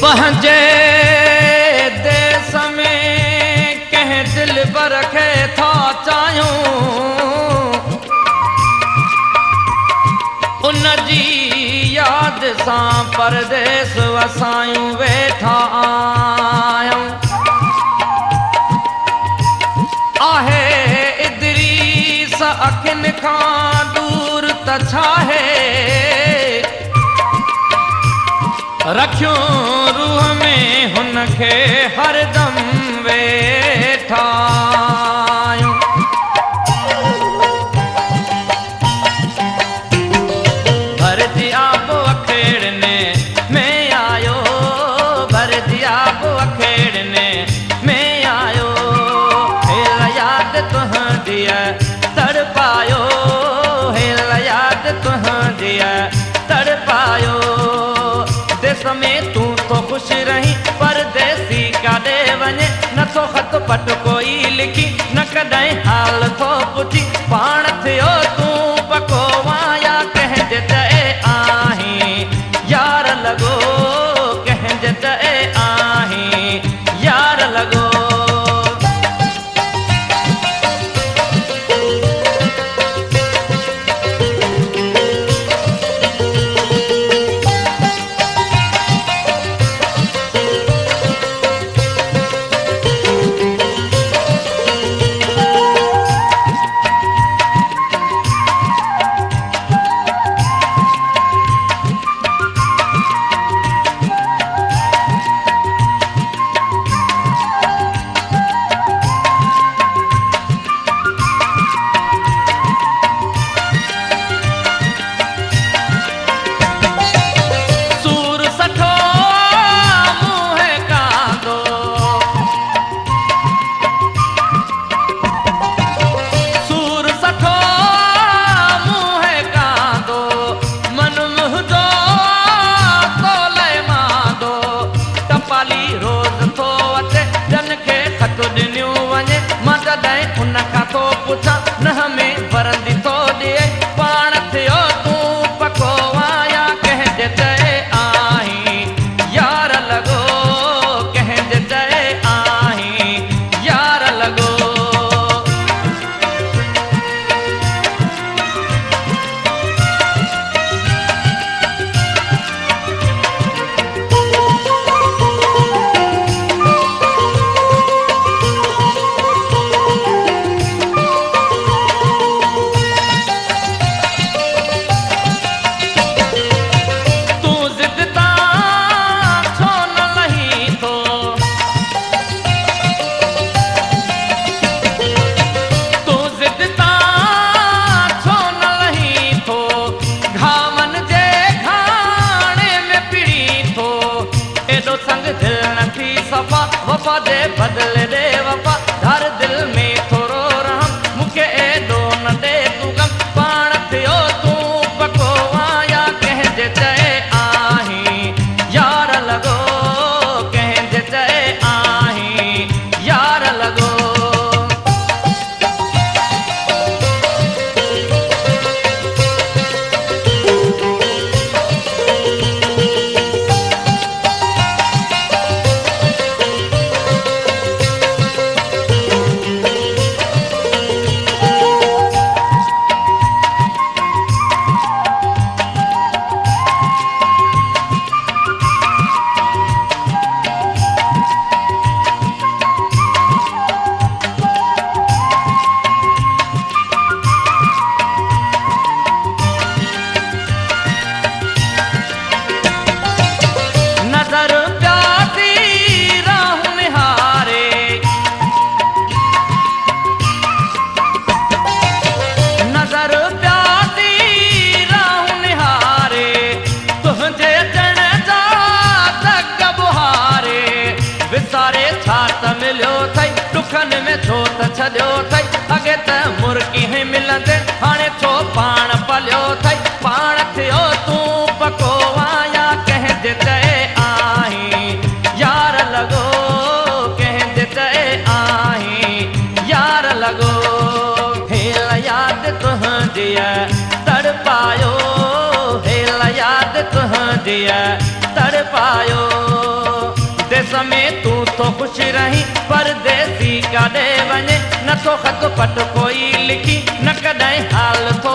पंहिंजे देश में कंहिं दिल बर खे था चाहियूं, उन जी याद सां परदेस वसायूं वेठा आहियूं। आहे इदरीस अखियुनि खां दूर त छाहे, रखियो रूह में हुनखे हरदम वेठा आहियूं। भरजी आबो अखेड़ने में आयो, भरजी आबो अखेड़ने में आयो, हेल याद तुहंदी तड़पायो, हेल याद तुहंदी तड़पायो। देश में तू तो खुश रही, परदेसी काॾे वञे, नथो ख़त पट कोई लिखी, न कॾहिं हाल थो पुछी, पाण थियो तूं पको वाया कंहिंजे चए आहीं, यार लॻो कंहिंजे चए आहीं, यार लॻो। पुछा न हमें वरंदी तो दिए, पाण थियो तूं पको वाया कंहिंजे चए आहीं, यार लॻो कंहिंजे चए आहीं, यार लॻो। वफा दे बदले दे वफा, हर दिल में थोरो रहम, मूंखे एॾो न दे तूं गम, पाण थियो तूं पको वाया कंहिंजे चए आहीं, यार लॻो कंहिंजे चए आहीं, यार लॻो। विसारे छा त मिलियो अथई, दुखनि में छो त छॾियो अथई, अॻे त मुर्गी ही मिलंदे, हाणे छो पाण पलियो अथई, पाण थियो तूं पको वाया कंहिंजे चए आहीं, यार लॻो कंहिंजे चए आहीं, यार लॻो। हेल याद तुहंदी तड़पायो, हेल याद तुहंदी तड़पायो। विदेस में तू तो खुश रही, परदेसी काॾे वञे नथो ख़त पट कोई लिखी, न कॾहिं हाल थो